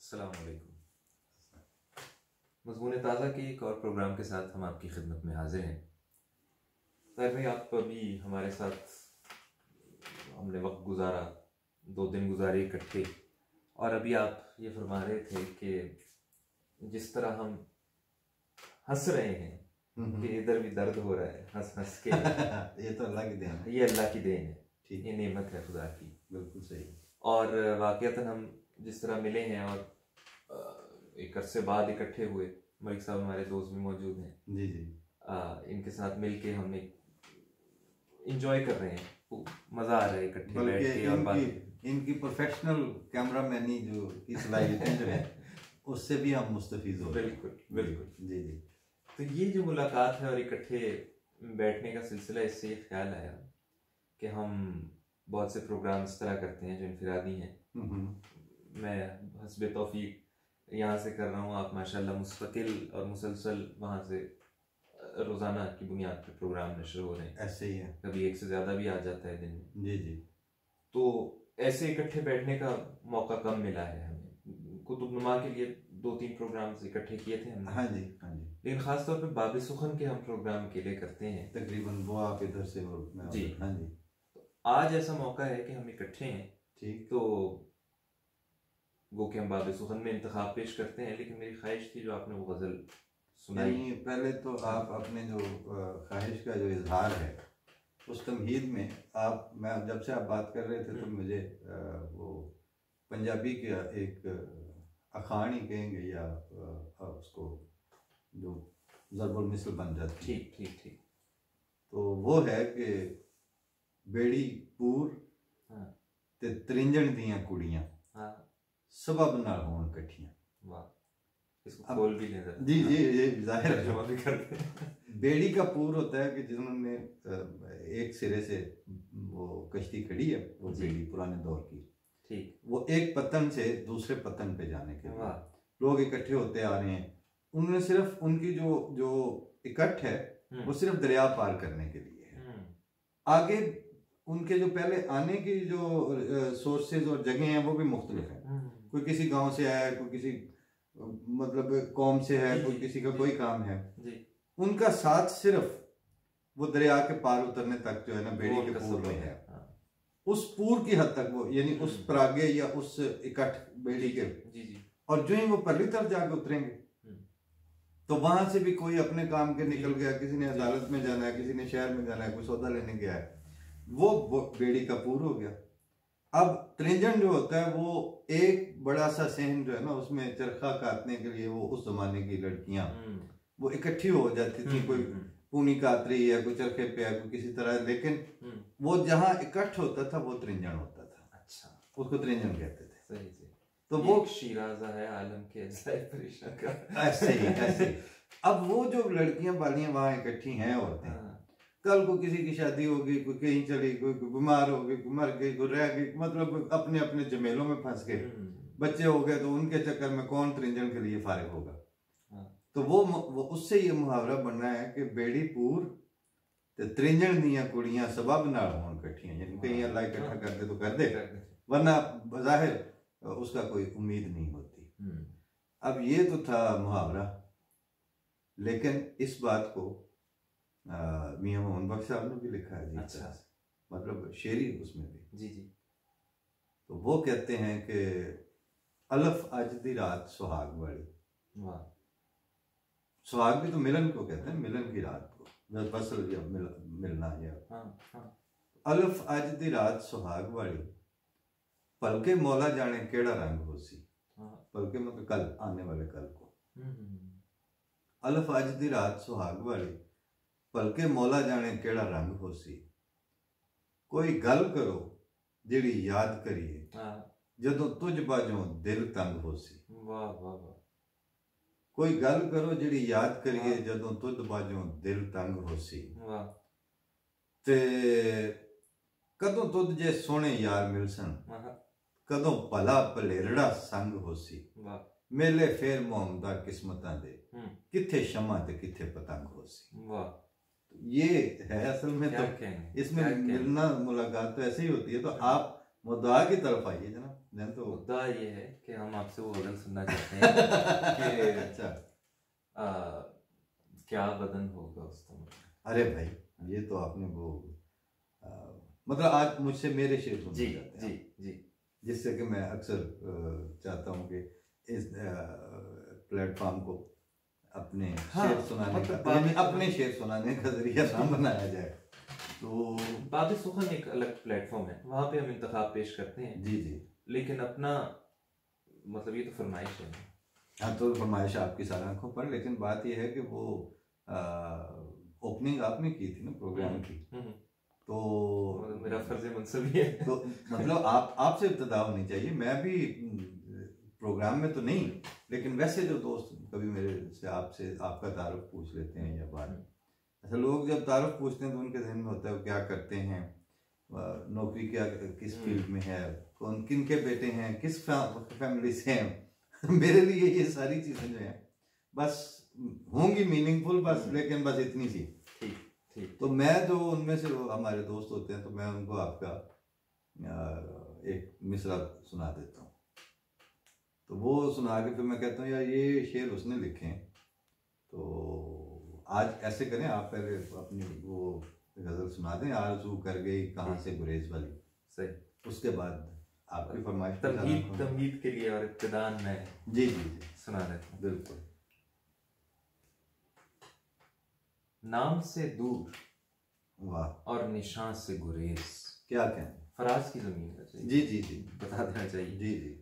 अस्सलाम वालेकुम। मज़मून ताज़ा के एक और प्रोग्राम के साथ हम आपकी खिदमत में हाजिर हैं। ताहिर भाई, आप अभी हमारे साथ हमने वक्त गुजारा, 2 दिन गुजारे इकट्ठे, और अभी आप ये फरमा रहे थे कि जिस तरह हम हंस रहे हैं कि इधर भी दर्द हो रहा है हंस हंस के ये तो अल्लाह की देन है। ये अल्लाह की देन है, ठीक, ये नेमत है खुदा की। बिल्कुल सही। और वाक़ियतन हम जिस तरह मिले हैं और एक अरसे बाद इकट्ठे हुए, मलिक साहब हमारे दोस्त भी मौजूद हैं जी जी। इनके साथ मिल के हम इंजॉय कर रहे हैं, मज़ा आ रहा है इकट्ठे बैठ के। और इनकी प्रोफेशनल कैमरामैनी जो की सलाहियतें जो है उससे भी हम मुस्तफीज हो। बिल्कुल बिल्कुल जी जी। तो ये जो मुलाकात है और इकट्ठे बैठने का सिलसिला, इससे ये ख्याल आया कि हम बहुत से प्रोग्राम इस तरह करते हैं जो इनफरादी हैं। मैं हस्बे तौफीक यहाँ से कर रहा हूँ, आप माशाल्लाह मुस्तकिल और मुसलसल वहाँ से रोज़ाना की बुनियाद पे प्रोग्राम नशर हो रहे हैं। ऐसे ही है, कभी एक से ज़्यादा भी आ जाता है दिन में। जी जी। तो ऐसे इकट्ठे बैठने का मौका कम मिला है हमें। कुतुबनुमा के लिए 2-3 प्रोग्राम इकट्ठे किए थे हमने। हाँ जी हाँ जी। लेकिन खास तौर पे बाब सुखन के हम प्रोग्राम अकेले करते हैं तकरीबन वो आप इधर से वो जी। हाँ जी। तो आज ऐसा मौका है कि हम इकट्ठे हैं, ठीक। तो वो कि हम बाब सुखन में इंतखाब पेश करते हैं, लेकिन मेरी ख्वाहिश थी जो आपने वो गज़ल सुनाई। पहले तो आप अपने जो ख्वाहिश का जो इजहार है उस तमहीद में आप, मैं जब से आप बात कर रहे थे तो मुझे वो पंजाबी का एक अखान ही कहेंगे या उसको जो ज़रबुल मिसल बन जाती। ठीक ठीक ठीक। तो वो है कि बेड़ी पूर ते त्रिंजण दियां कुड़ियां सबब नाल होण कट्ठियां। वाह, इसको खोल भी लें जरा। जी जी, ये जाहिर है तर्जुमा भी करते हैं। बेड़ी का पूर होता है कि जिन्होंने एक सिरे से वो कश्ती खड़ी है, वो बेड़ी पुराने दौर की, ठीक, वो एक पतन से दूसरे पतन पे जाने के लिए लोग इकट्ठे होते आ रहे हैं। उन्होंने सिर्फ उनकी जो इकट्ठ है वो सिर्फ दरिया पार करने के लिए है। आगे उनके जो पहले आने की जो सोर्सेज और जगह हैं वो भी मुख्तलिफ है। कोई किसी गांव से आया है, कोई किसी मतलब कौम से है, कोई किसी का कोई काम है। उनका साथ सिर्फ वो दरिया के पार उतरने तक जो है ना बेड़ी के पूर में है। उस पूर की हद तक वो, यानी उस परागे या उस इकट्ठ बेड़ी के, और जो ही वो परली तरफ जाके उतरेंगे तो वहां से भी कोई अपने काम के निकल गया, किसी ने अदालत में जाना है, किसी ने शहर में जाना है, कोई सौदा लेने गया है, वो बेड़ी का पूर हो गया। अब त्रिंजन जो होता है वो एक बड़ा सा सहन जो है ना, उसमें चरखा काटने के लिए वो उस जमाने की लड़कियां वो इकट्ठी हो जाती थी। कोई पूनी काट रही है, कोई चरखे पे है, कोई किसी तरह, लेकिन वो जहां इकट्ठ होता था वो त्रिंजन होता था। अच्छा, उसको त्रिंजन कहते थे। सही सही। तो वो शिराजा है आलम के परेशान का, ऐसे ही ऐसे। अब वो जो लड़कियां बालियां वहां इकट्ठी हैं औरतें, कल को किसी की शादी होगी, कोई कहीं चली, कोई बीमार हो गई, कोई मर गई, कोई रह गई, मतलब अपने अपने जमेलों में फंस गए, बच्चे हो गए, तो उनके चक्कर में कौन त्रिंजन के लिए फारिग होगा। तो वो उससे ये मुहावरा बनना है कि बेड़ी पूर ते त्रिंजन दियां कुड़ियां सबब नाल होण कट्ठियां, यानी कहीं अल्लाह इकट्ठा कर दे तो कर दे, वरना बज़ाहिर उसका कोई उम्मीद नहीं होती। अब ये तो था मुहावरा, लेकिन इस बात को मियां मोहन बख्श साहब ने भी लिखा है जी। अच्छा, मतलब शेरी उसमें भी जी जी। तो वो कहते हैं कि अलफ अज दी रात सुहाग वाली। वाह, सुहाग भी तो मिलन को कहते हैं, मिलन की रात को, फसल या मिलना या अलफ अज दी रात सुहाग वाली, पलके मौला जाने केड़ा रंग हो सी। पलके मतलब कल, आने वाले कल को। अलफ अज दी रात सुहाग वाली, पलके मौला जाने केड़ा रंग हो सी। कोई गल करो जेड़ी याद करिए, जदों तुझ बाजों दिल तंग हो सी। वाह वाह वाह। कोई गल करो जेड़ी याद करिए, जदों तुझ बाजों दिल तंग हो सी। ते कदों तुझ जे सोने यार मिलसन, कदों भला भलेरड़ा संग हो सी। मेले फेर मोहम्मदा किस्मतां दे, किथे शमा ते किथे पतंग हो सी। वाह, ये है असल में। तो इसमें मिलना मुलाकात तो ऐसे ही होती है। तो आप मुद्दा की तरफ आइए जनाब। तो मुद्दा ये है कि हम आपसे वो गजल सुनना चाहते हैं कि अच्छा क्या बदन होगा उस तुम। अरे भाई ये तो आपने वो मतलब आज मुझसे मेरे शेर सुनना चाहते हैं जी जी, जिससे कि मैं अक्सर चाहता हूँ कि इस प्लेटफॉर्म को अपने शेर सुनाने का अपने शेर सुनाने का जरिया ना बनाया जाए। तो बाब सुखन एक अलग प्लेटफॉर्म है, वहाँ पे हम इंतखाब पेश करते हैं। जी जी, लेकिन अपना मतलब ये तो फरमाइश है। हाँ तो फरमाइश आपकी सारी आंखों पर, लेकिन बात यह है कि वो ओपनिंग आपने की थी ना प्रोग्राम की, तो मेरा फर्ज मनसबी है तो मतलब आपसे इब्तदा होनी चाहिए। मैं भी प्रोग्राम में तो नहीं, लेकिन वैसे जो दोस्त कभी मेरे से आपसे आपका तारुफ पूछ लेते हैं या बात, ऐसा लोग जब तारुफ पूछते हैं तो उनके जहन में होता है क्या करते हैं, नौकरी क्या किस फील्ड में है, कौन किन के बेटे हैं, किस फैमिली से हैं मेरे लिए ये सारी चीज़ें जो हैं बस होंगी मीनिंगफुल बस, लेकिन बस इतनी सी। ठीक। तो मैं जो उनमें से हमारे दोस्त होते हैं तो मैं उनको आपका एक मिसरा सुना देता हूँ, तो वो सुना के फिर मैं कहता हूँ यार ये शेर उसने लिखे हैं, तो आज ऐसे करें आप पहले अपनी वो गजल सुना दें, आरज़ू कर गई कहाँ से गुरेज वाली। सही। उसके बाद आपकी फरमाइश तमहीद के लिए और इब्तिदान में जी जी जी सुना देता हूँ। बिल्कुल। नाम से दूर वाह और निशान से गुरेज, क्या कहें, फराज की ज़मीन का चाहिए। जी जी जी बता देना चाहिए। जी जी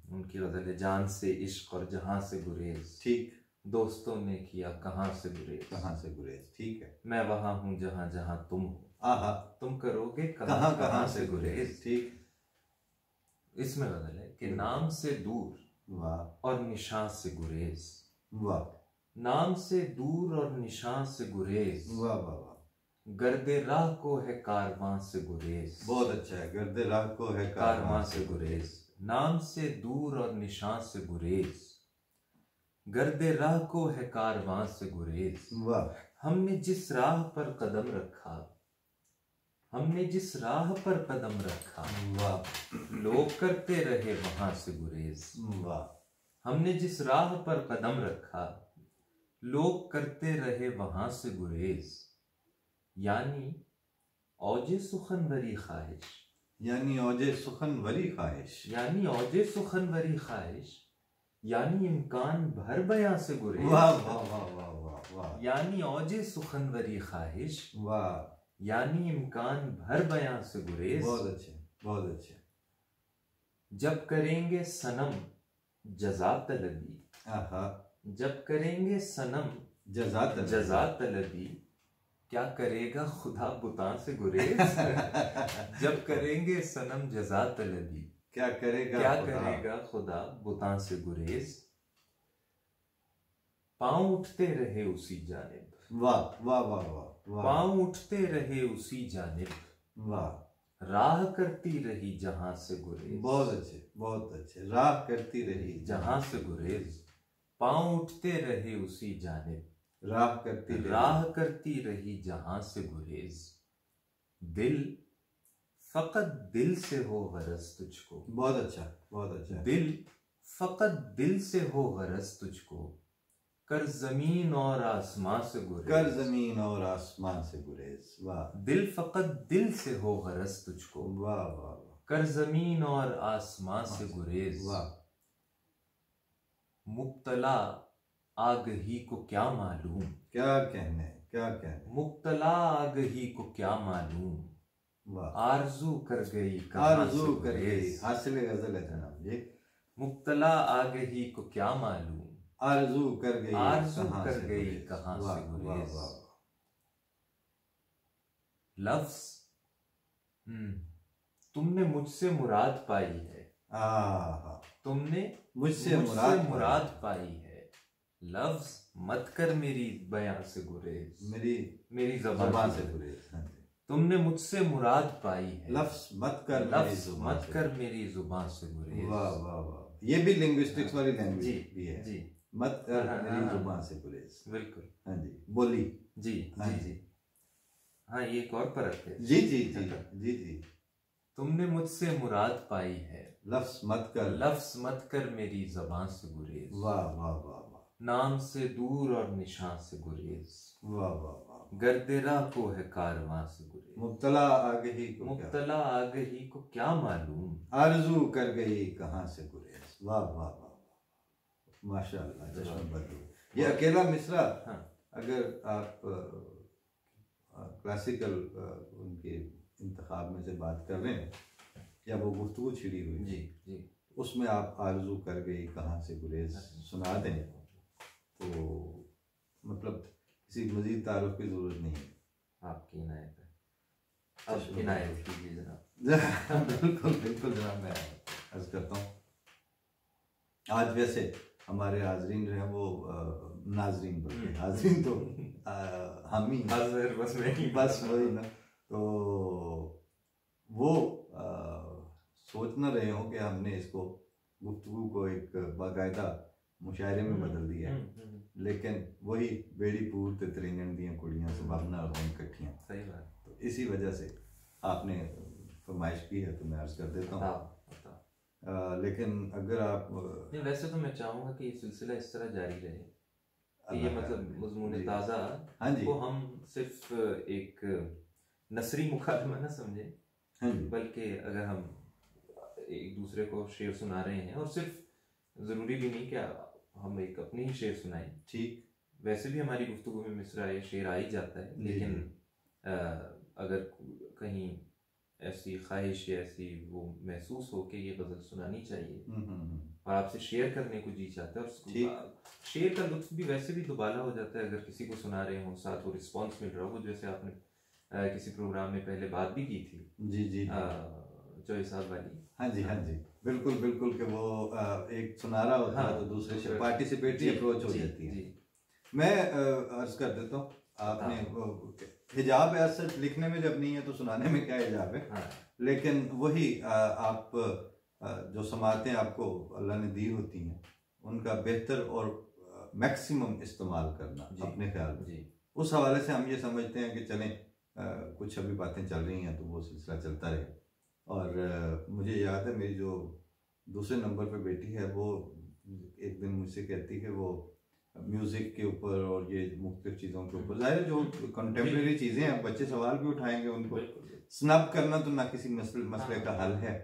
उनकी गजल है जान से इश्क और जहां से गुरेज, ठीक, दोस्तों ने किया कहाँ से गुरेज, कहाँ से गुरेज, ठीक है, मैं वहां हूँ जहां जहां तुम हो, आहा तुम करोगे कहाँ कहाँ से गुरेज, ठीक। इसमें गजल है कि नाम से दूर वाह और निशान से गुरेज, वाह, नाम से दूर और निशान से गुरेज, वाह वाह वाह, गर्दे राह को है कारवां से गुरेज, बहुत अच्छा है, गर्दे राह को है कारवां से गुरेज, नाम से दूर और निशान से गुरेज, गर्दे राह को है कारवां से गुरेज, वाह, हमने जिस राह पर कदम रखा, हमने जिस राह पर कदम रखा, वाह, लोग करते रहे वहां से गुरेज, वाह, हमने जिस राह पर कदम रखा, लोग करते रहे वहां से गुरेज, यानी औजे सुखनवरी ख्वाहिश, यानी औजे सुखनवरी ख्वाहिश, यानी औजे सुखनवरी ख्वाहिश, यानी इम्कान भर बयां से गुरेज, वाह वाह वाह वाह वाह वाह, यानी औजे सुखनवरी ख्वाहिश, वाह, यानी इम्कान भर बयां से गुरेज, बहुत अच्छे बहुत अच्छे, जब करेंगे सनम जज़ा तलबी, आहा, जब करेंगे सनम जज़ा तलबी, क्या करेगा खुदा बुतां से गुरेज जब करेंगे सनम जज़ा तलबी, क्या करेगा खुदा बुतां से गुरेज, पांव उठते रहे उसी जानिब, वाह वाह वाह वाह, पांव उठते रहे उसी जानिब, वाह, राह करती रही जहां से गुरेज, बहुत अच्छे, राह करती रही जहां से गुरेज, पांव उठते रहे उसी जानिब, राह करती रही जहां से गुरेज, दिल फकत दिल से हो गरज तुझको, बहुत अच्छा, दिल फकत दिल से हो गरज तुझको, कर जमीन और आसमां से गुरेज, कर जमीन और आसमां से गुरेज, वाह, दिल फकत दिल से हो गरज तुझको, वाह वाह वाह, कर जमीन और आसमां से गुरेज, वाह, मुब्तला आगही को क्या मालूम, क्या कहने मुब्तला आगही को क्या मालूम, वाह, आरजू कर गई हासिल गजल है जनाब ये, मुब्तला आगही को क्या मालूम, आरजू कर गई कहाँ से गुरेज, लफ्ज तुमने मुझसे मुराद पाई है, तुमने मुझसे मुराद पाई है, लफ्ज मत कर मेरी बयां से गुरेज, मेरी ज़बान से गुरेज, तुमने मुझसे मुराद पाई है, लफ्ज मत कर मेरी जुबान से गुरेज, वाह वाह वाह, ये भी लिंग्विस्टिक्स वाली लैंग्वेज भी है जी, मत कर मेरी जुबान से गुरेज, बिल्कुल, हाँ जी, बोली जी जी जी, हाँ ये एक और परत है, जी जी जी जी जी, तुमने मुझसे मुराद पाई है, लफ्ज मत कर मेरी ज़बान से गुरेज। वाह वाह वाह वाह। नाम से दूर और निशान से गुरेज। वाह वाह वाह। गर्दे राह को है कारवां से गुरेज। मुब्तला आ गई को क्या मालूम, आरज़ू कर गई कहाँ से गुरेज। वाह वाह वाह माशाअल्लाह। जश्न बदलू। ये अकेला मिसरा अगर आप क्लासिकल उनके इंतखाब में से बात कर रहे हैं या वो गुफ्तगू छिड़ी हुई जी जी, उसमें आप आरज़ू कर गई कहाँ से गुरेज सुना दें तो मतलब किसी मज़ीद तारुफ की ज़रूरत नहीं है। आपकी इनायत है, अब इनायत कीजिए जनाब। बिल्कुल बिल्कुल जनाब, मैं अर्ज़ करता हूँ। आज वैसे हमारे हाजरीन जो है वो नाजरीन बोलते हैं, हाजरीन तो हम ही बस वही ना, तो वो सोच न रहे हो कि हमने इसको गुफ्तगू को एक बाकायदा मुशायरे में बदल दिया है, लेकिन वही बेड़ी पूर ते त्रिंजन दियां कुड़ियां सबब नाल होन इकट्ठियां। सही बात। तो इसी वजह से आपने फरमाइश की है तो मैं अर्ज कर देता हूँ। लेकिन अगर आप नहीं, वैसे तो मैं चाहूँगा कि ये सिलसिला इस तरह जारी रहे कि ये मतलब मज़मून ताज़ा को हम सिर्फ एक नसरी मुकादमा ना समझें, बल्कि अगर हम एक दूसरे को शेर सुना रहे हैं, और सिर्फ ज़रूरी भी नहीं कि हम एक अपनी ही शेर सुनाएं, ठीक वैसे भी हमारी गुफ्तगू में मिसरा या शेर आ ही जाता है, लेकिन अगर कहीं ऐसी ख्वाहिश या ऐसी वो महसूस हो कि ये गज़ल सुनानी चाहिए और आपसे शेयर करने को जी चाहता है, और शेर का लुत्फ भी वैसे भी दुबाला हो जाता है अगर किसी को सुना रहे हो, साथ वो रिस्पॉन्स मिल रहा हो, जैसे आपने किसी प्रोग्राम में पहले बात भी की थी जी जॉय साहब वाली। हाँ जी बिल्कुल बिल्कुल कि वो एक सुना रहा होता है तो दूसरे से पार्टिसिपेटरी अप्रोच हो जाती है। मैं अर्ज कर देता हूँ, आपने हिजाब ऐसा लिखने में जब नहीं है तो सुनाने में क्या हिजाब है, लेकिन वही आप जो समातें आपको अल्लाह ने दी होती हैं उनका बेहतर और मैक्सिमम इस्तेमाल करना अपने ख्याल में। उस हवाले से हम ये समझते हैं कि चलें कुछ अभी बातें चल रही हैं तो वो सिलसिला चलता रहे। और मुझे याद है मेरी जो दूसरे नंबर पे बेटी है वो एक दिन मुझसे कहती कि वो म्यूज़िक के ऊपर और ये मुख्तलिफ चीज़ों के ऊपर, ज़ाहिर जो कंटेम्प्रेरी चीज़ें हैं बच्चे सवाल भी उठाएंगे, उनको स्नब करना तो ना किसी मसले का हल है,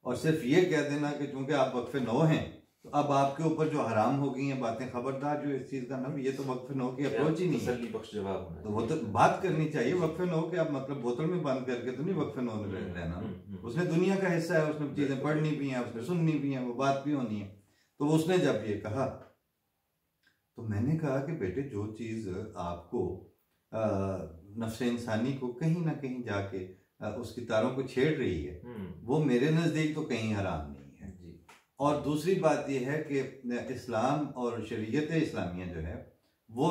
और सिर्फ ये कह देना कि चूंकि आप वक्फे नो हैं तो अब आपके ऊपर जो हराम हो गई हैं बातें, खबरदार जो इस चीज़ का ना, ये तो वक्फे नो की अप्रोच ही नहीं है। तो वो तो बात करनी चाहिए वक्फे नो के, आप मतलब बोतल में बंद करके तो नहीं वक्फे नो में रहना। उसने दुनिया का हिस्सा है, उसने चीज़ें पढ़नी भी हैं, उसने सुननी भी हैं, वो बात भी होनी है। तो उसने जब ये कहा तो मैंने कहा कि बेटे जो चीज़ आपको नफ्स इंसानी को कहीं ना कहीं जाके उसकी तारों को छेड़ रही है वो मेरे नज़दीक तो कहीं हराम नहीं है। और दूसरी बात यह है कि इस्लाम और शरीयत इस्लामिया जो है वो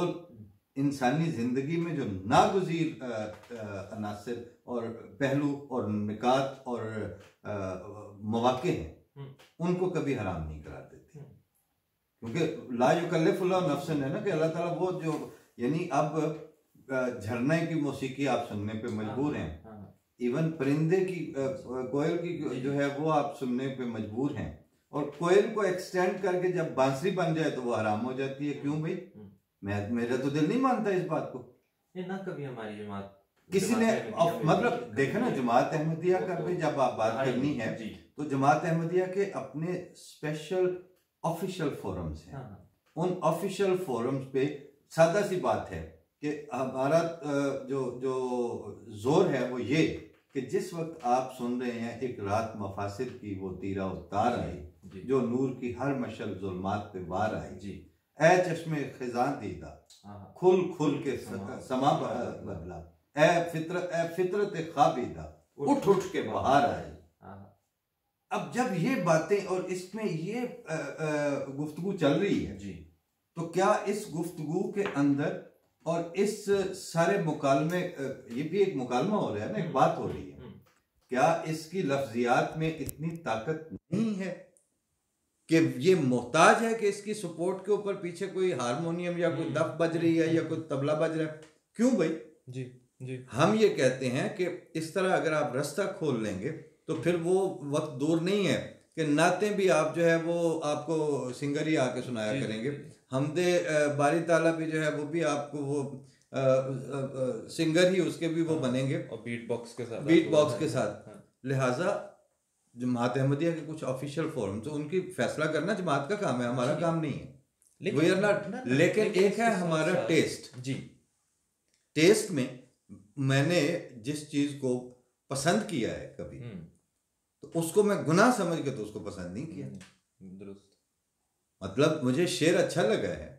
इंसानी ज़िंदगी में जो नागुज़ीर अनासर और पहलू और निकात और मौक़े हैं उनको कभी हराम नहीं करार देती, क्योंकि ला युकल्लिफुल्लाहु नफ्सन है ना कि अल्लाह ताला वो जो, यानी अब झरने की मौसीकी आप सुनने पे मजबूर हैं, इवन परिंदे की कोयल की जो है वो आप सुनने पे मजबूर हैं, और कोयल को एक्सटेंड करके जब बांसुरी बन जाए तो वो हराम हो जाती है। क्यों भाई? मेरा तो दिल नहीं मानता इस बात को। ये ना कभी हमारी जमात किसी ने मतलब देखा ना, जमात अहमदिया का भी जब आप बात करनी है तो जमात अहमदिया के अपने स्पेशल ऑफिशियल फोरम्स हैं। उन ऑफिशियल फोरम्स पे सादा सी बात है कि हमारा जो जोर है वो ये कि जिस वक्त आप सुन रहे हैं एक रात मफासिद की वो तीरा उतार आई, जो नूर की हर मशल जुल्मात पे वार आई, ए चश्मे खिजां दीदा खुल खुल के समा बदला, ए फितरत ख्वाबीदा उठ उठ के बाहर आई। अब जब ये बातें और इसमें ये गुफ्तगू चल रही है तो क्या इस गुफ्तगू के अंदर और इस सारे मुकालमे, ये भी एक मुकालमा हो रहा है ना, एक बात हो रही है, क्या इसकी लफ्जियात में इतनी ताकत नहीं है कि ये मोहताज है कि इसकी सपोर्ट के ऊपर पीछे कोई हारमोनियम या कोई दफ बज रही है या कोई तबला बज रहा है? क्यों भाई? जी हम ये कहते हैं कि इस तरह अगर आप रास्ता खोल लेंगे तो फिर वो वक्त दूर नहीं है कि नाते भी आप जो है वो आपको सिंगर ही आके सुनाया करेंगे। हमदे बारी ताला भी जो है वो भी आपको वो सिंगर ही उसके भी वो बनेंगे, और बीट बॉक्स के साथ। लिहाजा जमात अहमदिया के कुछ ऑफिशियल फोरम तो उनकी फैसला करना जमात का काम है, हमारा काम नहीं है, लेकिन एक है हमारा टेस्ट। जी, टेस्ट में मैंने जिस चीज को पसंद किया है कभी, तो उसको मैं गुनाह समझ के तो उसको पसंद नहीं किया। दुरुस्त। मतलब मुझे शेर अच्छा लगा है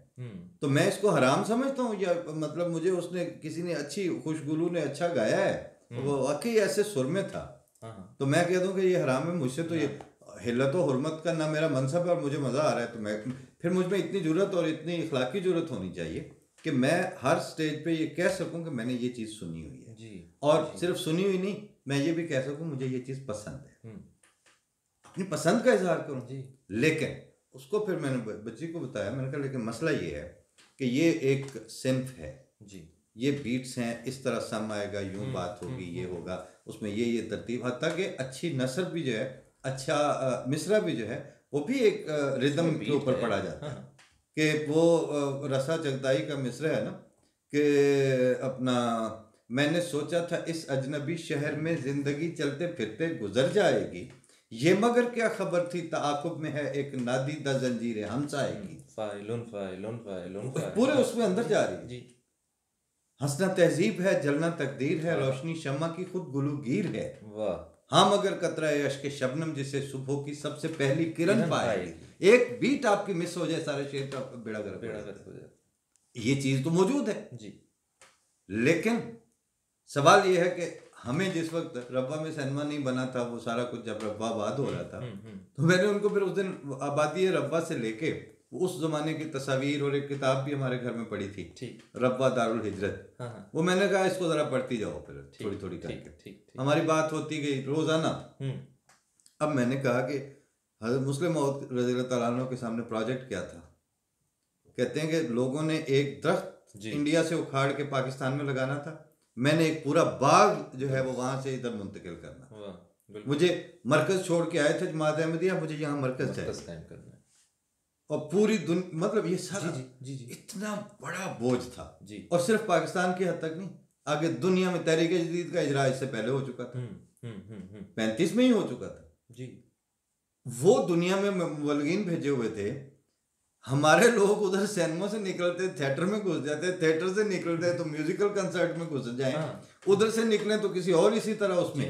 तो मैं इसको हराम समझता हूँ, या मतलब मुझे उसने किसी ने अच्छी खुशगुलू ने अच्छा गाया है, वो वाकई ऐसे सुर में था, तो मैं कह दूं कि ये हराम है, मुझसे तो ये हिल्लत और हुर्मत का ना मेरा मनसब है और मुझे मज़ा आ रहा है, तो मैं फिर मुझ में इतनी ज़रूरत और इतनी इखलाकी ज़रूरत होनी चाहिए कि मैं हर स्टेज पे ये कह सकूं कि मैंने ये चीज़ सुनी हुई है जी, और जी, सिर्फ सुनी हुई नहीं, मैं ये भी कह सकूं मुझे ये चीज़ पसंद है, अपनी पसंद का इजहार करूं जी। लेकिन उसको फिर मैंने बच्ची को बताया, मैंने कहा लेकिन मसला ये है कि ये एक सिंफ है जी, ये बीट्स हैं, इस तरह सम आएगा, यूं बात होगी, ये होगा, उसमें ये तरतीब, हत्ता कि अच्छी नसर भी जो है, अच्छा मिसरा भी जो है वो भी एक रिदम के ऊपर पढ़ा जाता है कि वो रसा जगदाई का मिसरा है ना कि अपना मैंने सोचा था इस अजनबी शहर में जिंदगी चलते फिरते गुजर जाएगी, ये मगर क्या खबर थी ताकुब में है एक नादीदा जंजीर हमसाएगी, फाइलुन फाइलुन फाइलुन पूरे उसमें अंदर जा रही है। हंसना तहजीब है, जलना तकदीर है, रोशनी शम्मा की खुद गुलूगीर है, वाह हाँ मगर कतरा अश्क शबनम जिसे सुबह की सबसे पहली किरण पाएगी। एक बीट आपकी मिस हो जाए सारे शेर का बेड़ा गर्क हो जाए, ये चीज तो मौजूद है जी। लेकिन सवाल ये है कि हमें जिस वक्त रब्बा में सिनेमा नहीं बना था, वो सारा कुछ जब रब्बा आबाद हो रहा था, तो मैंने उनको फिर उस दिन आबादी रब्बा से लेके उस जमाने की तस्वीर और एक किताब भी हमारे घर में पड़ी थी, रब्बा दारुल हिजरत, वो मैंने कहा इसको जरा पढ़ती जाओ फिर थोड़ी थोड़ी करके, हमारी बात होती गई रोजाना। अब मैंने कहा कि हज़रत मुस्लिम मौद रज़ी अल्लाह तआला अन्हु के सामने प्रोजेक्ट क्या था, कहते हैं कि लोगों ने एक दरख्त इंडिया से उखाड़ के पाकिस्तान में लगाना था, मैंने एक पूरा बाग जो है वो वहां से इधर मुंतकिल करना, मुझे मरकज छोड़ के आए थे जमात अहमदिया, मुझे यहाँ मरकज कायम करना है, और पूरी दुनिया मतलब ये सारा जी, इतना बड़ा बोझ था जी। और सिर्फ पाकिस्तान की हद तक नहीं, आगे दुनिया में तहरीक जदीद का इजरा इससे पहले हो चुका था, 35 में ही हो चुका था जी। वो दुनिया में मुबल्लिगीन भेजे हुए थे, हमारे लोग उधर सिनेमा से निकलते थिएटर में घुस जाते, थिएटर से निकलते तो म्यूजिकल कंसर्ट में घुस जाए, उधर से निकले तो किसी और इसी तरह उसमें।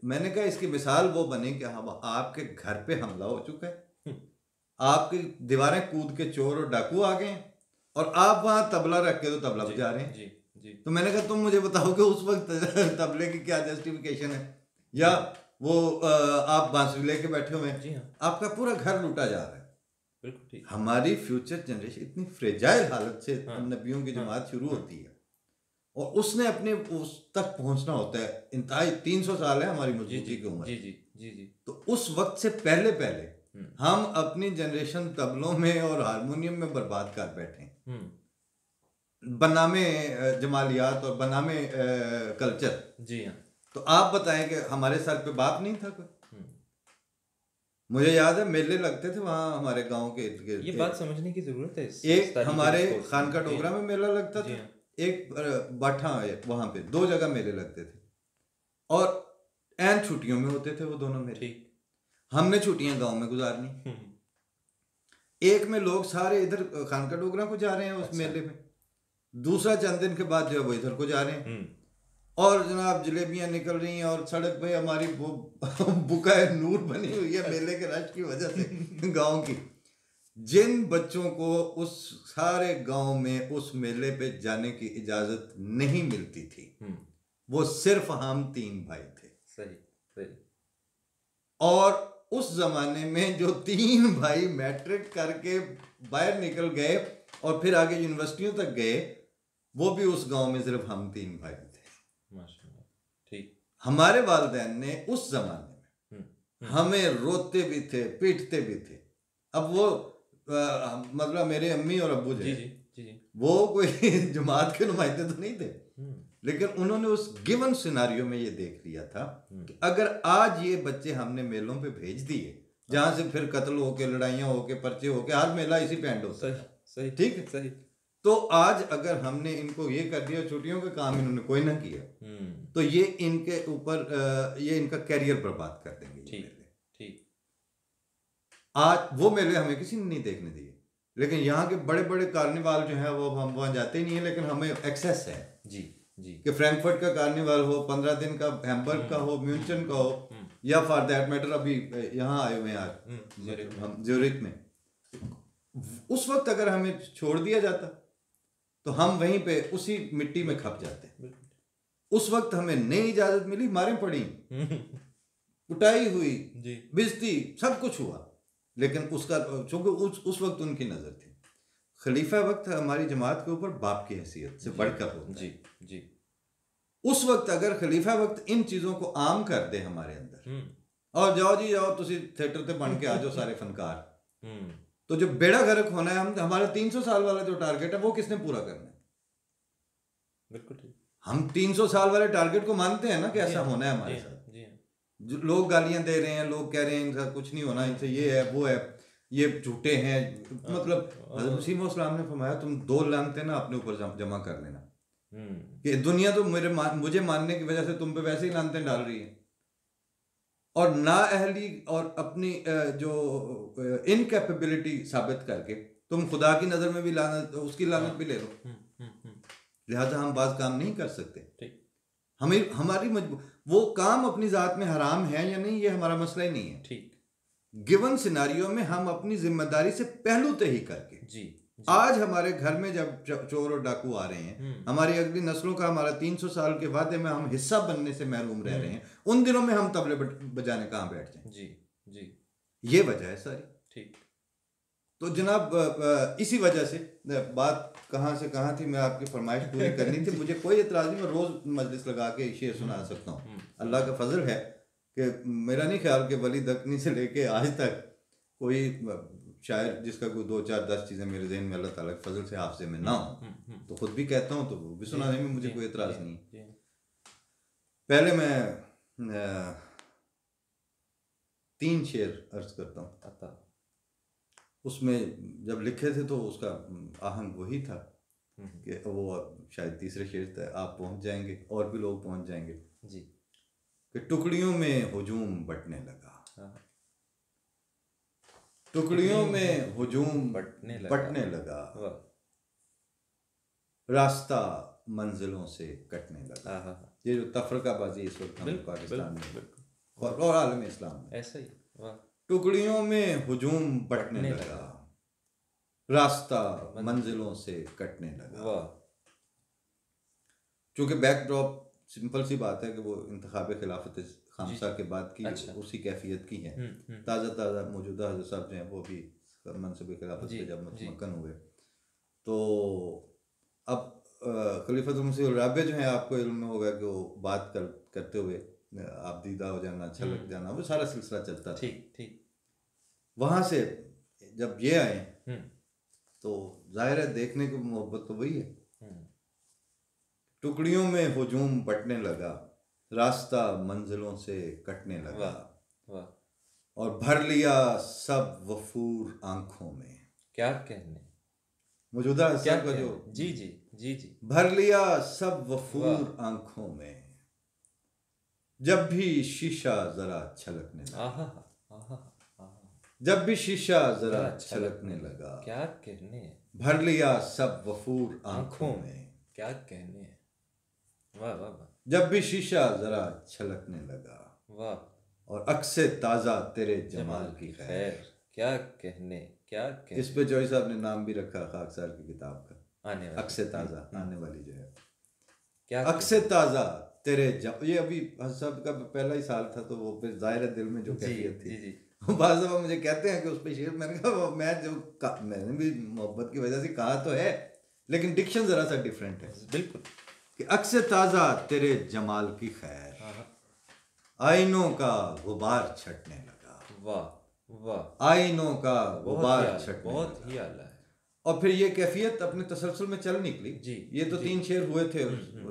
मैंने कहा इसकी मिसाल वो बने कि हम आपके घर पे हमला हो चुका है, आपकी दीवारें कूद के चोर और डाकू आ गए और आप वहां तबला रख के तो तबला बजा रहे हैं जी। तो मैंने कहा तुम मुझे बताओ कि उस वक्त तबले की क्या जस्टिफिकेशन है, या वो आप बांसुरी लेके बैठे हुए हैं, आपका पूरा घर लूटा जा रहा है। बिल्कुल ठीक। हमारी फ्यूचर जनरेशन इतनी फ्रेजाइल हालत से नबियों की जमात शुरू होती है और उसने अपने उस तक पहुंचना होता है, इंतहाई 300 साल है हमारी मजबूती की उम्र जी। तो उस वक्त से पहले हम अपनी जनरेशन तबलों में और हारमोनियम में बर्बाद कर बैठे, बनामे जमालियात और बनामे कल्चर जी हाँ। तो आप बताएं कि हमारे सर पे बाप नहीं था कोई? मुझे याद है मेले लगते थे वहाँ हमारे गांव के इर्द गिर्द, ये बात समझने की जरूरत है। एक हमारे खानका डोगरा में मेला लगता था, एक बाठा वहां पे, 2 जगह मेले लगते थे और एन छुट्टियों में होते थे वो दोनों मेले। हमने छुट्टियां गांव में गुजारनी, एक में लोग सारे इधर खानका डोगरा को जा रहे हैं उस मेले में, दूसरा चंद दिन के बाद जो है वो इधर को जा रहे हैं और जनाब जलेबियां निकल रही हैं और सड़क पे हमारी वो बुकाए नूर बनी हुई है मेले के रश की वजह से गांव की। जिन बच्चों को उस सारे गांव में उस मेले पे जाने की इजाजत नहीं मिलती थी, वो सिर्फ हम 3 भाई थे। सही। और उस जमाने में जो 3 भाई मैट्रिक करके बाहर निकल गए और फिर आगे यूनिवर्सिटियों तक गए, वो भी उस गांव में सिर्फ हम 3 भाई थे। ठीक। हमारे वालिदैन ने उस जमाने में हमें रोते भी थे, पीटते भी थे। अब वो मतलब मेरे अम्मी और अब्बू जी जी। वो कोई जमात के नुमाइंदे तो नहीं थे, लेकिन उन्होंने उस गिवन सिनारियो में ये देख लिया था कि अगर आज ये बच्चे हमने मेलों पे भेज दिए, जहां से फिर कत्ल होके, लड़ाइयां होके, पर्चे होके, हर मेला इसी पे एंड होता है, सही, ठीक है, सही। तो आज अगर हमने इनको ये कर दिया, छुट्टियों का काम इन्होंने कोई ना किया, तो ये इनके ऊपर ये इनका कैरियर बर्बाद कर देंगे। ठीक। आज वो मेले हमें किसी ने नहीं देखने दिए, लेकिन यहाँ के बड़े बड़े कार्निवाल जो है वो हम वहाँ जाते ही नहीं है, लेकिन हमें एक्सेस है जी कि फ्रैंकफर्ट का कार्निवाल हो, 15 दिन का हैम्बर्ग का हो, म्यूनचन का हो, या फॉर दैट मैटर अभी यहाँ आए हुए हैं आज हम ज्यूरिख में, उस वक्त अगर हमें छोड़ दिया जाता तो हम वहीं पे उसी मिट्टी में खप जाते। उस वक्त हमें नई इजाजत मिली, मारें पड़ी, कुटाई हुई, बेइज्जती, सब कुछ हुआ, लेकिन उसका चूंकि उस वक्त उनकी नजर थी। खलीफा वक्त हमारी जमात के ऊपर बाप की हैसियत से बढ़कर होता है। जी। उस वक्त अगर खलीफा वक्त इन चीजों को आम कर दे हमारे अंदर, और जाओ जी जाओ तुसी थिएटर ते बन के आ जाओ सारे फनकार, तो जो बेड़ा गर्क होना है, हम हमारा 300 साल वाला जो टारगेट है वो किसने पूरा करना है? बिल्कुल ठीक। हम 300 साल वाले टारगेट को मानते हैं ना कि ऐसा होना है हमारे साथ। जो लोग गालियां दे रहे हैं, लोग कह रहे हैं इनका कुछ नहीं होना, इनसे ये है वो है, ये झूठे हैं, मतलब हज़रत मसीह मौऊद अलैहि ने फरमाया तुम 2 लानतें ना अपने ऊपर जमा कर लेना, कि दुनिया तो मुझे मानने की वजह से तुम पे वैसे ही लानतें डाल रही है, और नाअहली और अपनी जो इनकैपेबिलिटी साबित करके तुम खुदा की नज़र में भी लानत, उसकी लानत भी ले लो। लिहाजा हम बाज काम नहीं कर सकते। हमें हमारी वो काम अपनी ज़ात में हराम है या नहीं, ये हमारा मसला ही नहीं है। ठीक। गिवन सिनारियो में हम अपनी जिम्मेदारी से पहलू तय करके जी। आज हमारे घर में जब चोर और डाकू आ रहे हैं, हमारी अगली नस्लों का, हमारा 300 साल के वादे में हम हिस्सा बनने से महरूम रह रहे हैं, उन दिनों में हम तबले बजाने कहाँ बैठ जाएं? जी। ये वजह है सारी। ठीक। तो जनाब इसी वजह से बात कहाँ से कहाँ थी, मैं आपकी फरमाइश पूरी करनी थी। मुझे कोई एतराज़ नहीं, मैं रोज़ मजलिस लगा के शेर सुना सकता हूँ। अल्लाह का फजल है कि मेरा नहीं ख्याल कि वली दक्कनी से लेके आज तक कोई शायर जिसका कोई 2 4 10 चीज़ें मेरे जहन में अल्लाह ताला के फजल से हाफ़िज़े में ना हो, तो खुद भी कहता हूँ, तो वो भी सुनाने में मुझे कोई एतराज़ नहीं। पहले मैं 3 शेर अर्ज करता हूँ। उसमें जब लिखे थे तो उसका आहंग वही था कि वो शायद तीसरे शेर तक आप पहुँच जाएंगे और भी लोग पहुँच जाएंगे जी, कि टुकड़ियों में हुजूम बटने लगा, टुकड़ियों में हुजूम बटने लगा, रास्ता मंजिलों से कटने लगा। ये जो तफरकाबाजी इस वक्त हम पाकिस्तान में और आलम इस्लाम में ऐसा ही, टुकड़ियों में हुजूम बटने लगा, रास्ता मंजिलों से कटने लगा। चूंकि बैकड्रॉप सिंपल सी बात है कि वो इंतखाब खिलाफत खामसा के बाद की उसी कैफियत की है। ताज़ा मौजूदा हज़रत साहब जो हैं वो भी मनसब खिलाफत से जब मुतमक्कन हुए, तो अब खलीफतुल मसीह राबिया जो है, आपको इल्म में होगा कि वो बात करते हुए आप दीदा हो जाना, अच्छा लग जाना, वो सारा सिलसिला चलता था। ठीक। वहाँ से जब ये आए तो जाहिर है देखने की मोहब्बत तो वही है। टुकड़ियों में हुजूम बटने लगा, रास्ता मंजिलों से कटने लगा, और भर लिया सब वफूर आंखों में। क्या कहने मौजूदा का जो जी भर लिया सब वफूर आंखों में, जब भी शीशा जरा छलकने लगा, जब भी शीशा जरा छलकने लगा, क्या कहने, भर लिया सब वफूर आंखों में, क्या कहने, वाह वाह वाह, जब भी शीशा जरा छलकने लगा, वाह, और अक्से ताजा तेरे जमाल की खैर, क्या कहने, क्या कहने। इस पे जॉय साहब ने नाम भी रखा खाकसार की किताब का, आने वाली अक्से ताजा, आने वाली जो है, क्या अक्से ताजा तेरे ये अभी साहब का पहला ही साल था, तो वो फिर जाहिर दिल में जो कैफियत थी। बाज़ दफ़ा मुझे कहते हैं कि उस पे शेर, मैंने कहा मैंने भी मोहब्बत की वजह से कहा तो है, लेकिन डिक्शन जरा सा डिफरेंट है। बिल्कुल, कि अक्से ताज़ा तेरे जमाल की खैर, आईनों का गुबार छटने लगा, वाह वाह, आईनों का गुबार छटने, बहुत ही आला है, और फिर ये कैफियत अपने तसलसल में चल निकली जी। ये तो 3 शेर हुए थे,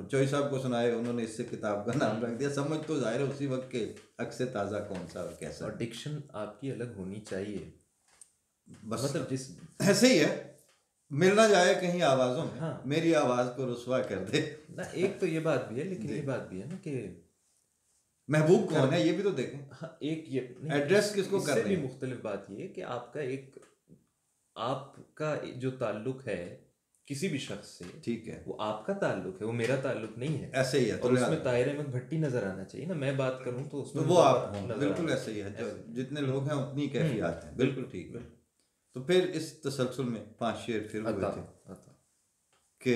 चौई साहब को सुनाए, उन्होंने इससे किताब का नाम रख दिया। समझ तो जाहिर है उसी वक्त के अक्से ताज़ा कौन सा और कैसा। और डिक्शन आपकी अलग होनी चाहिए, बस मतलब जिस ऐसे ही है, मिलना जाए कहीं आवाज़ों में। हाँ। मेरी आवाज़ को रुसवा कर दे ना। एक तो ये बात भी है, लेकिन ये बात भी है ना कि महबूब कौन है ये भी तो देखें। हाँ, एक ये एड्रेस किसको कर रहे भी हैं। मुख्तलिफ बात ये है कि आपका जो ताल्लुक है किसी भी शख्स से, ठीक है, वो आपका ताल्लुक है, वो मेरा ताल्लुक नहीं है। ऐसे ही है। और उसमें ताहिर अहमद भट्टी नजर आना चाहिए ना, मैं बात करूं तो उसमें वो आप हों, बिल्कुल ऐसे ही है। जो जितने लोग हैं उतनी कैफियत हैं, बिल्कुल ठीक है। तो फिर इस तसलसल में 5 शेर फिर हुए थे कि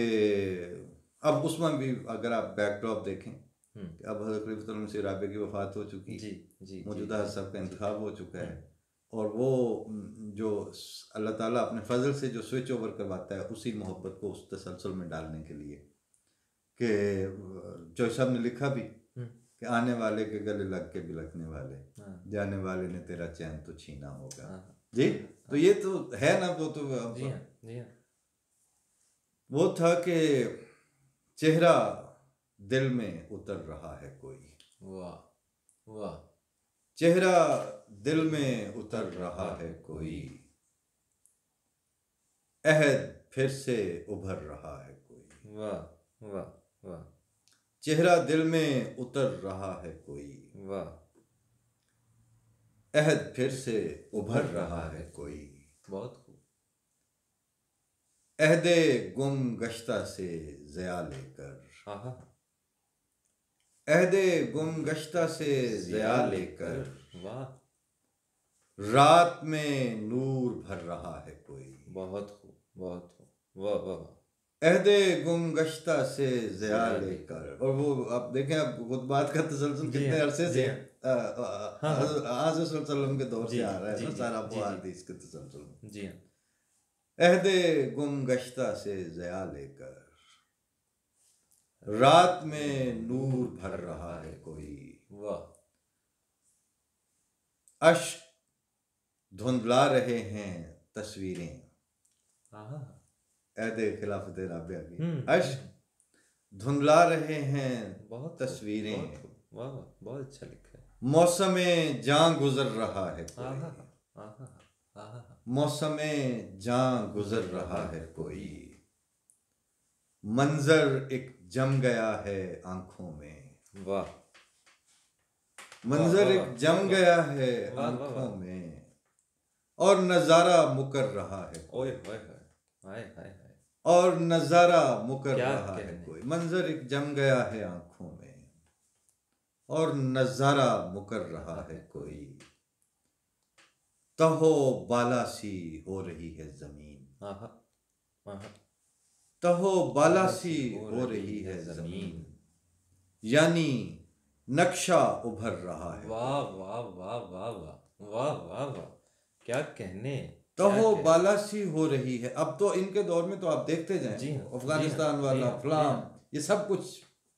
अब उसमें भी अगर आप बैकड्रॉप देखें, अब हज़रत खलीफतुल मसीह राबे की वफ़ात हो चुकी, मौजूदा सब का इंतखाब हो चुका है, और वो जो अल्लाह ताला अपने फजल से जो स्विच ओवर करवाता है उसी मोहब्बत को उस तसलसल में डालने के लिए कि चौई साहब ने लिखा भी कि आने वाले के गले लग के बिलखने वाले, जाने वाले ने तेरा चैन तो छीना होगा। जी, तो ये तो है ना। वो तो वो था कि चेहरा दिल में उतर रहा है कोई, वाह वाह, चेहरा दिल में उतर रहा है कोई, अहद फिर से उभर रहा है कोई। वाह वाह वाह, चेहरा दिल में उतर रहा है कोई, वाह, अहद फिर से उभर रहा है कोई। बहुत खूब। अहदे गुम गश्ता से ज़या लेकर, अहदे गुम गश्ता से ज़या लेकर, वाह, रात में नूर भर रहा है कोई। बहुत खूब, बहुत खूब, वाह वाह वाह। अहदे गुम गश्ता से ज़या लेकर, और वो आप देखें, अब खुतबात का तसलसल कितने अरसे से हज़रत सल्लल्लाहु के दौर से आ रहा है ना, सारा हदीस के तसलसल। जी हाँ। अहदे गुम गश्ता से ज़या लेकर, रात में नूर भर रहा है कोई। वाह। अश्क धुंधला रहे हैं तस्वीरें, अहदे खिलाफत राबिया की, अश्क धुंधला रहे हैं बहुत तस्वीरें। वाह वाह, बहुत अच्छा लिखा है। मौसमे जां गुजर रहा है कोई, मौसमे जां गुजर रहा है कोई, मंजर एक जम गया है आंखों में। वाह, मंजर एक जम गया है आंखों में, और नजारा मुकर रहा है। ओए होए हाय हाय, और नजारा मुकर रहा है कोई। मंजर एक जम गया है आंखों में, और नजारा मुकर रहा है कोई। तहो बाला सी हो रही है जमीन, तहो बाला सी हो रही है जमीन, यानी नक्शा उभर रहा है। वाह वाह वाह वाह वाह वाह वाह वाह, क्या कहने। तहो बाला सी हो रही है। अब तो इनके दौर में तो आप देखते जाएं, अफगानिस्तान वाला फलाम, ये सब कुछ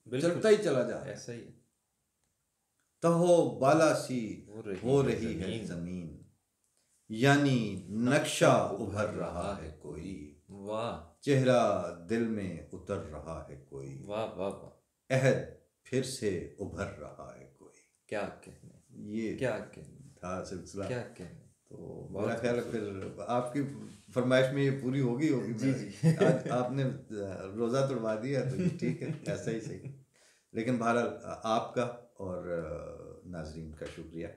चलता ही चला जा रहा है। ऐसा ही। तहो बाला सी हो रही है जमीन, यानी नक्शा उभर रहा है कोई। वाह। चेहरा दिल में उतर रहा है कोई। वाह वाह वाह। अहद फिर से उभर रहा है कोई। क्या कहने, ये क्या कहने था सिलसिला। क्या कहने। तो मेरा ख्याल है फिर आपकी फरमाइश में ये पूरी होगी जी जी। आज आपने रोज़ा तोड़वा दिया तो ये ठीक है, ऐसा ही सही। लेकिन बहरहाल आपका और नाजरीन का शुक्रिया।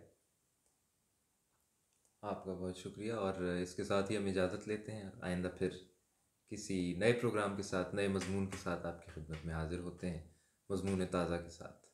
आपका बहुत शुक्रिया, और इसके साथ ही हम इजाज़त लेते हैं। आइंदा फिर किसी नए प्रोग्राम के साथ, नए मजमून के साथ आपकी खिदमत में हाजिर होते हैं, मजमून ताज़ा के साथ।